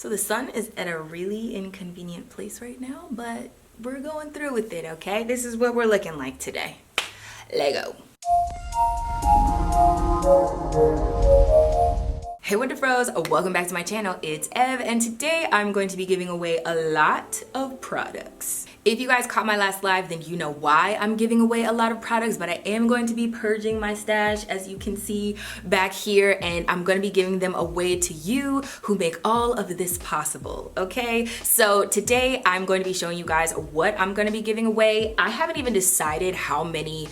So the sun is at a really inconvenient place right now, but we're going through with it, okay? This is what we're looking like today. Lego. Hey Wonderfros, welcome back to my channel. It's Ev, and today I'm going to be giving away a lot of products. If you guys caught my last live, then you know why I'm giving away a lot of products, but I am going to be purging my stash, as you can see back here, and I'm going to be giving them away to you who make all of this possible, okay? So today I'm going to be showing you guys what I'm going to be giving away. I haven't even decided how many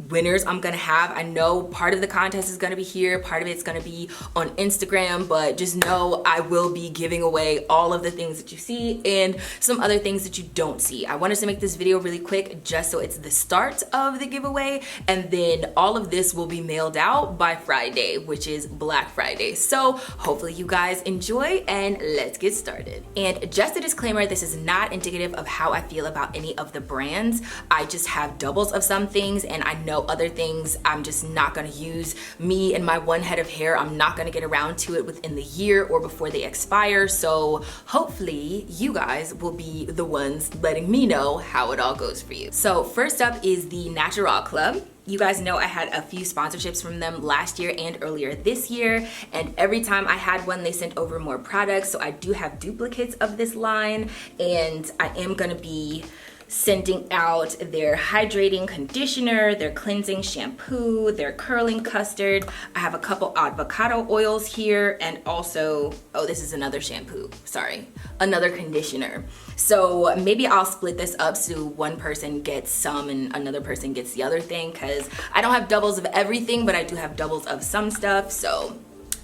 winners I'm gonna have. I know part of the contest is gonna be here, part of it's gonna be on Instagram, but just know I will be giving away all of the things that you see and some other things that you don't see. I wanted to make this video really quick just so it's the start of the giveaway, and then all of this will be mailed out by Friday, which is Black Friday. So hopefully you guys enjoy, and let's get started. And just a disclaimer, this is not indicative of how I feel about any of the brands. I just have doubles of some things, and I know other things I'm just not gonna use. Me and my one head of hair, I'm not gonna get around to it within the year or before they expire. So hopefully you guys will be the ones letting me know how it all goes for you. So first up is the Natural Club. You guys know I had a few sponsorships from them last year and earlier this year, and every time I had one, they sent over more products. So I do have duplicates of this line, and I am gonna be sending out their hydrating conditioner, their cleansing shampoo, their curling custard. I have a couple avocado oils here, and also, oh, this is another shampoo, sorry, another conditioner. So maybe I'll split this up so one person gets some and another person gets the other thing, because I don't have doubles of everything, but I do have doubles of some stuff. So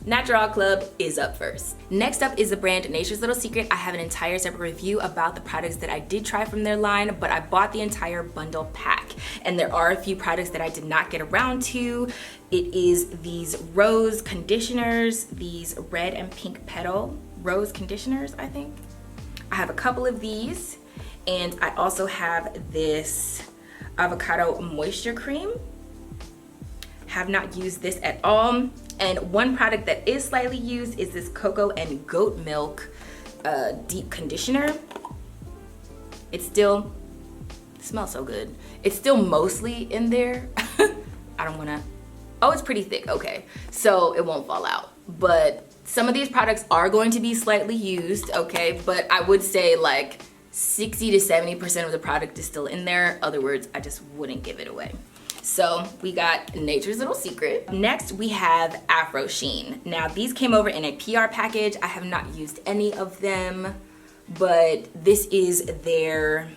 Natural Club is up first. Next up is the brand Nature's Little Secret. I have an entire separate review about the products that I did try from their line, but I bought the entire bundle pack, and there are a few products that I did not get around to. It is these rose conditioners, these red and pink petal rose conditioners, I think. I have a couple of these, and I also have this avocado moisture cream. Have not used this at all. And one product that is slightly used is this cocoa and goat milk deep conditioner. It smells so good. It's still mostly in there. I don't wanna, oh, it's pretty thick, okay. So it won't fall out. But some of these products are going to be slightly used, okay? But I would say like 60 to 70% of the product is still in there. In other words, I just wouldn't give it away. So we got Nature's Little Secret. Next we have Afrosheen. Now these came over in a PR package. I have not used any of them, but this is their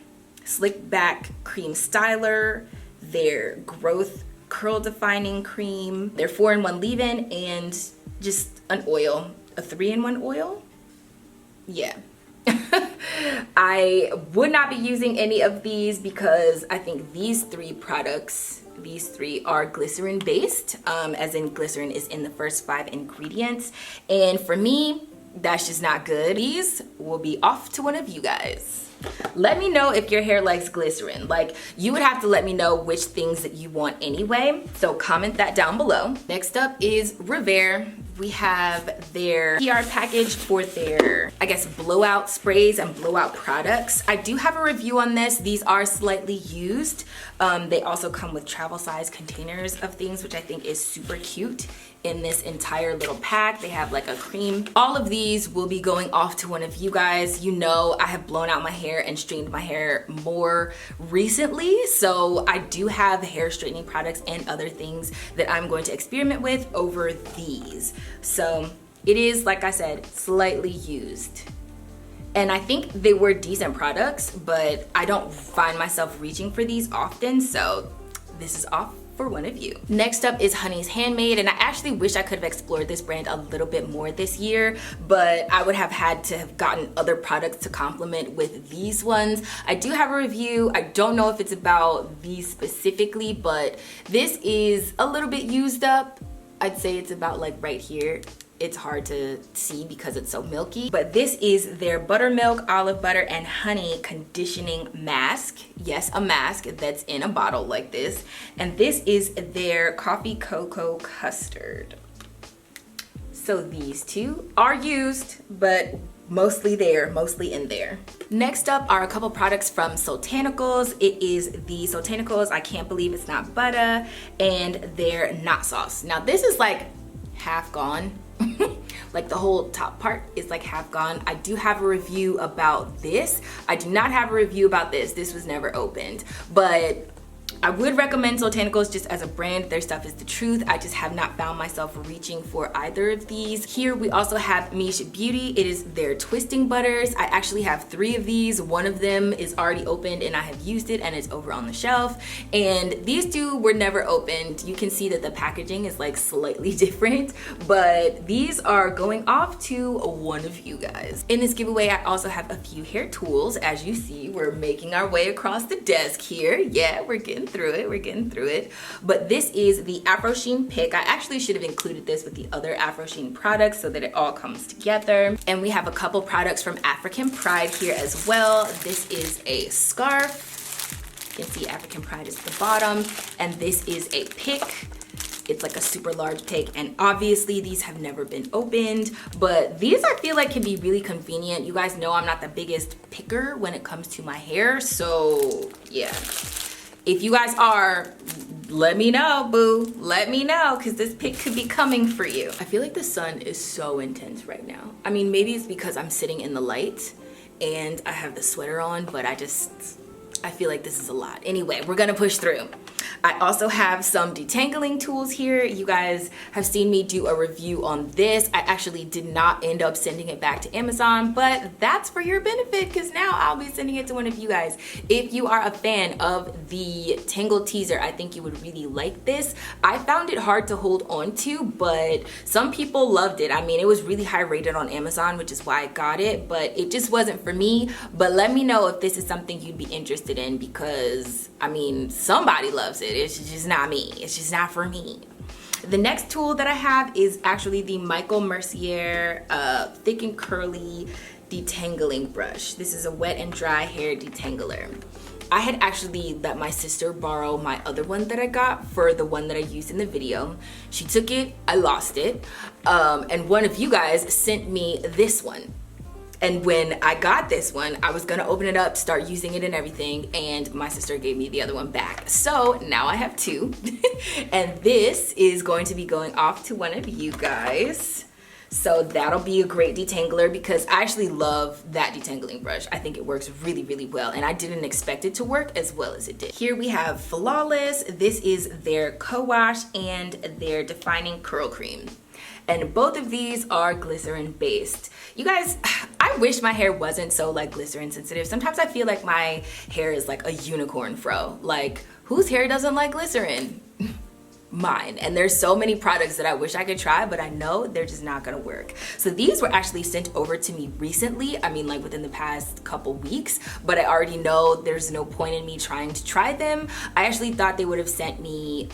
Slick Back Cream Styler, their Growth Curl Defining Cream, their 4-in-1 leave-in, and just an oil, a 3-in-1 oil. Yeah. I would not be using any of these because I think these three are glycerin based, as in glycerin is in the first 5 ingredients, and for me that's just not good. These will be off to one of you guys. Let me know if your hair likes glycerin. Like, you would have to let me know which things that you want anyway, so comment that down below. Next up is Revere. We have their PR package for their, I guess, blowout sprays and blowout products. I do have a review on this. These are slightly used. They also come with travel size containers of things, which I think is super cute in this entire little pack. They have like a cream. All of these will be going off to one of you guys. You know, I have blown out my hair and straightened my hair more recently, so I do have hair straightening products and other things that I'm going to experiment with over these. So it is, like I said, slightly used. And I think they were decent products, but I don't find myself reaching for these often, so this is off for one of you. Next up is Honey's Handmade, and I actually wish I could have explored this brand a little bit more this year, but I would have had to have gotten other products to complement with these ones. I do have a review. I don't know if it's about these specifically, but this is a little bit used up. I'd say it's about like right here. It's hard to see because it's so milky, but this is their buttermilk, olive butter, and honey conditioning mask. Yes, a mask that's in a bottle like this. And this is their coffee cocoa custard. So these two are used, but mostly there, mostly in there. Next up are a couple products from Botanicals. It is the Botanicals I Can't Believe It's Not Butter and their Knot Sauce. Now this is like half gone. Like the whole top part is like half gone. I do have a review about this. I do not have a review about this. This was never opened, but I would recommend Botanicals just as a brand. Their stuff is the truth. I just have not found myself reaching for either of these. Here we also have Miesha Beauty. It is their twisting butters. I actually have 3 of these. One of them is already opened and I have used it and it's over on the shelf. And these 2 were never opened. You can see that the packaging is like slightly different, but these are going off to one of you guys. In this giveaway, I also have a few hair tools. As you see, we're making our way across the desk here. Yeah, we're getting through it. But this is the Afrosheen pick. I actually should have included this with the other Afrosheen products so that it all comes together. And we have a couple products from African Pride here as well. This is a scarf. You can see African Pride is at the bottom. And this is a pick. It's like a super large pick, and obviously these have never been opened, but these I feel like can be really convenient. You guys know I'm not the biggest picker when it comes to my hair, so yeah. If you guys are, let me know, boo. Let me know, because this pick could be coming for you. I feel like the sun is so intense right now. I mean, maybe it's because I'm sitting in the light and I have the sweater on, but I feel like this is a lot. Anyway, we're gonna push through. I also have some detangling tools here. You guys have seen me do a review on this. I actually did not end up sending it back to Amazon, but that's for your benefit because now I'll be sending it to one of you guys. If you are a fan of the Tangle Teaser, I think you would really like this. I found it hard to hold on to, but some people loved it. I mean, it was really high rated on Amazon, which is why I got it, but it just wasn't for me. But let me know if this is something you'd be interested in because, I mean, somebody loves it. It's just not me. It's just not for me. The next tool that I have is actually the Mercier Thick and Curly Detangling Brush. This is a wet and dry hair detangler. I had actually let my sister borrow my other one that I got for the one that I used in the video. She took it, I lost it, and one of you guys sent me this one. And when I got this one, I was gonna open it up, start using it and everything, and my sister gave me the other one back. So now I have 2, and this is going to be going off to one of you guys. So that'll be a great detangler because I actually love that detangling brush. I think it works really, really well, and I didn't expect it to work as well as it did. Here we have Flawless. This is their co-wash and their defining curl cream. And both of these are glycerin based. You guys, I wish my hair wasn't so like glycerin sensitive. Sometimes I feel like my hair is like a unicorn fro. Like, whose hair doesn't like glycerin? Mine. And there's so many products that I wish I could try, but I know they're just not gonna work. So these were actually sent over to me recently. I mean, like within the past couple weeks, but I already know there's no point in me trying to try them. I actually thought they would have sent me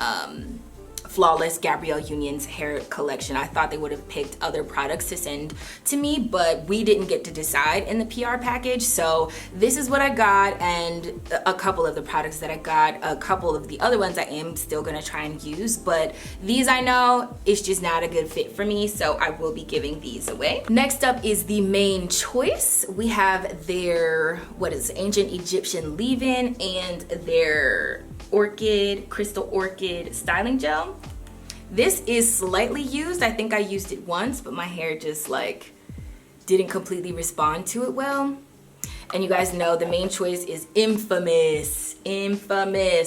Flawless Gabrielle Union's hair collection. I thought they would have picked other products to send to me, but we didn't get to decide in the PR package. So this is what I got, and a couple of the products that I got. A couple of the other ones I am still gonna try and use, but these I know it's just not a good fit for me, so I will be giving these away. Next up is the main choice. We have their, what is it, Ancient Egyptian leave-in and their crystal orchid styling gel. This is slightly used. I think I used it once, but my hair just like didn't completely respond to it well. And you guys know the main choice is infamous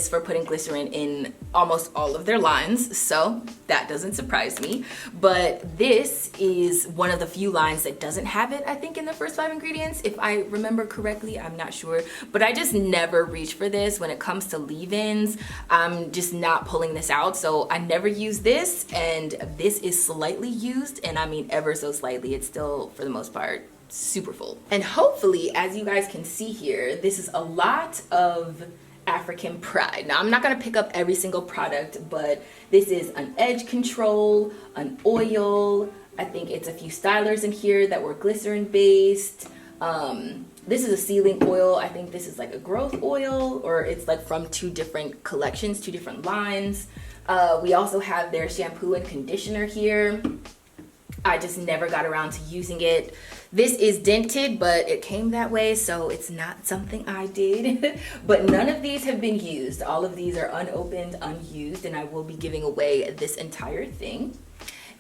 for putting glycerin in almost all of their lines, so that doesn't surprise me. But this is one of the few lines that doesn't have it, I think, in the first 5 ingredients, if I remember correctly. I'm not sure, but I just never reach for this when it comes to leave-ins. I'm just not pulling this out, so I never use this, and this is slightly used, and I mean ever so slightly. It's still, for the most part, super full. And hopefully, as you guys can see here, this is a lot of African Pride. Now, I'm not gonna pick up every single product, but this is an edge control, an oil. I think it's a few stylers in here that were glycerin based. This is a sealing oil. I think this is like a growth oil, or it's like from 2 different collections, 2 different lines. We also have their shampoo and conditioner here. I just never got around to using it. This is dented, but it came that way, so it's not something I did. But none of these have been used. All of these are unopened, unused, and I will be giving away this entire thing.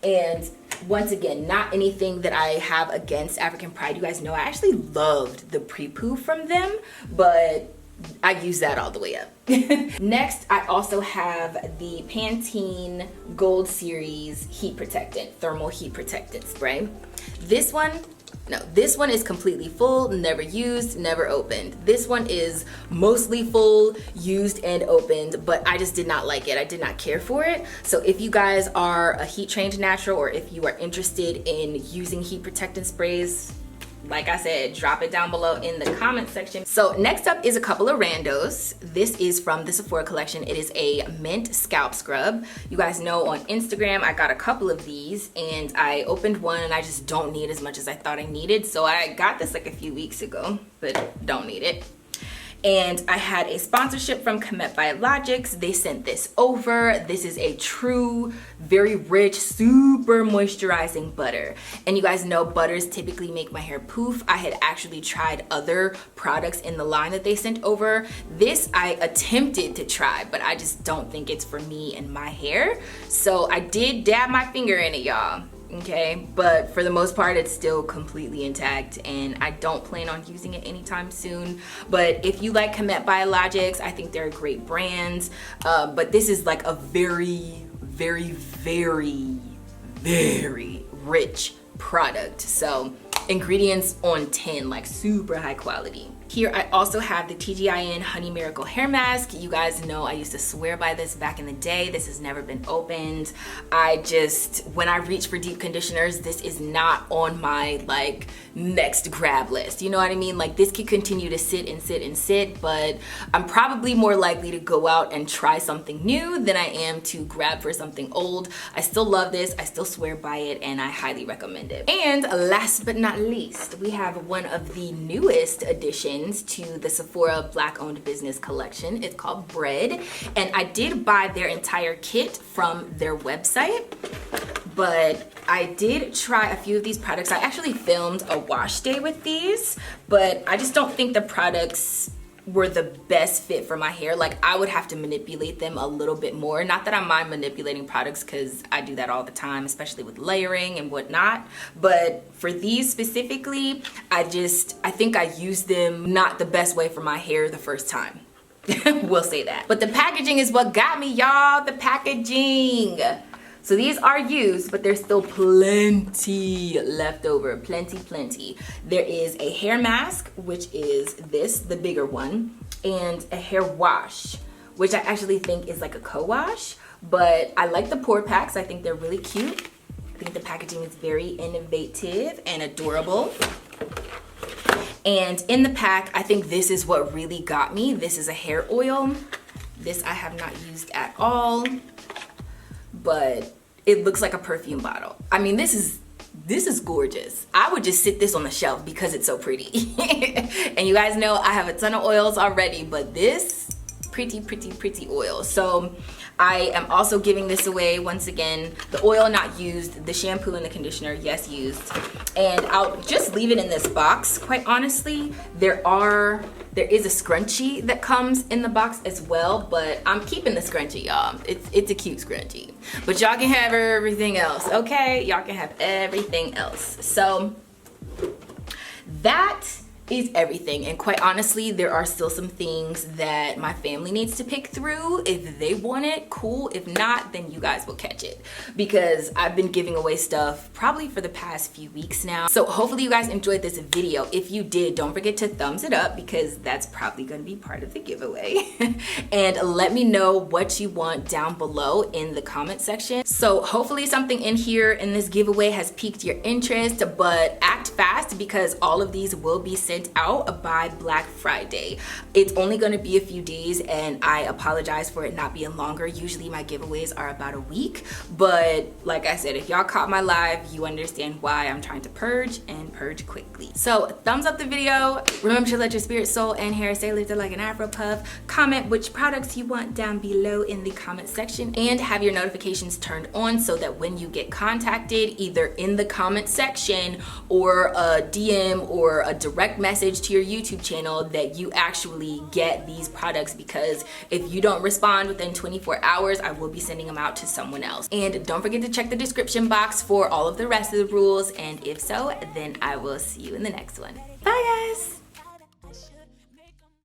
And once again, not anything that I have against African Pride. You guys know I actually loved the pre-poo from them, but I use that all the way up. Next, I also have the Pantene Gold Series Heat Protectant, Thermal Heat Protectant Spray. This one is completely full, never used, never opened. This one is mostly full, used and opened, but I just did not like it. I did not care for it. So if you guys are a heat trained natural, or if you are interested in using heat protectant sprays, like I said, drop it down below in the comment section. So next up is a couple of randos. This is from the Sephora collection. It is a mint scalp scrub. You guys know on Instagram I got a couple of these, and I opened one and I just don't need as much as I thought I needed. So I got this like a few weeks ago, but don't need it. And I had a sponsorship from Comet Biologics. They sent this over. This is a true, very rich, super moisturizing butter. And you guys know butters typically make my hair poof. I had actually tried other products in the line that they sent over. This I attempted to try, but I just don't think it's for me and my hair. So I did dab my finger in it, y'all. Okay, but for the most part it's still completely intact, and I don't plan on using it anytime soon. But if you like Comet Biologics, I think they're a great brand. But this is like a very, very, very, very rich product. So ingredients on 10, like super high quality. Here I also have the TGIN Honey Miracle Hair Mask. You guys know I used to swear by this back in the day. This has never been opened. When I reach for deep conditioners, this is not on my like next grab list. You know what I mean? Like this could continue to sit and sit and sit, but I'm probably more likely to go out and try something new than I am to grab for something old. I still love this. I still swear by it, and I highly recommend it. And last but not least, we have one of the newest additions to the Sephora Black Owned Business collection. It's called Bread, and I did buy their entire kit from their website, but I did try a few of these products. I actually filmed a wash day with these, but I just don't think the products were the best fit for my hair. Like I would have to manipulate them a little bit more. Not that I mind manipulating products, because I do that all the time, especially with layering and whatnot. But for these specifically, I think I used them not the best way for my hair the first time. We'll say that. But the packaging is what got me, y'all. The packaging. So these are used, but there's still plenty left over, plenty. There is a hair mask, which is this, the bigger one, and a hair wash, which I actually think is like a co-wash, but I like the pour packs. I think they're really cute. I think the packaging is very innovative and adorable. And in the pack, I think this is what really got me. This is a hair oil. This I have not used at all, but it looks like a perfume bottle. I mean, this is gorgeous. I would just sit this on the shelf because it's so pretty. And you guys know I have a ton of oils already, but this pretty oil. So I am also giving this away. Once again, the oil not used, the shampoo and the conditioner, yes, used. And I'll just leave it in this box. Quite honestly, there is a scrunchie that comes in the box as well, but I'm keeping the scrunchie, y'all. It's a cute scrunchie, but y'all can have everything else, okay? Y'all can have everything else. So that is everything. And quite honestly, there are still some things that my family needs to pick through. If they want it, cool. If not, then you guys will catch it, because I've been giving away stuff probably for the past few weeks now. So hopefully you guys enjoyed this video. If you did, don't forget to thumbs it up, because that's probably going to be part of the giveaway. And let me know what you want down below in the comment section. So hopefully something in here in this giveaway has piqued your interest, but act fast, because all of these will be sent sent out by Black Friday. It's only going to be a few days, and I apologize for it not being longer. Usually my giveaways are about a week, but like I said, if y'all caught my live, you understand why I'm trying to purge and purge quickly. So thumbs up the video. Remember to let your spirit, soul, and hair stay lifted like an Afro puff. Comment which products you want down below in the comment section, and have your notifications turned on so that when you get contacted, either in the comment section or a DM or a direct message to your YouTube channel, that you actually get these products, because if you don't respond within 24 hours, I will be sending them out to someone else. And don't forget to check the description box for all of the rest of the rules, and if so, then I will see you in the next one. Bye guys!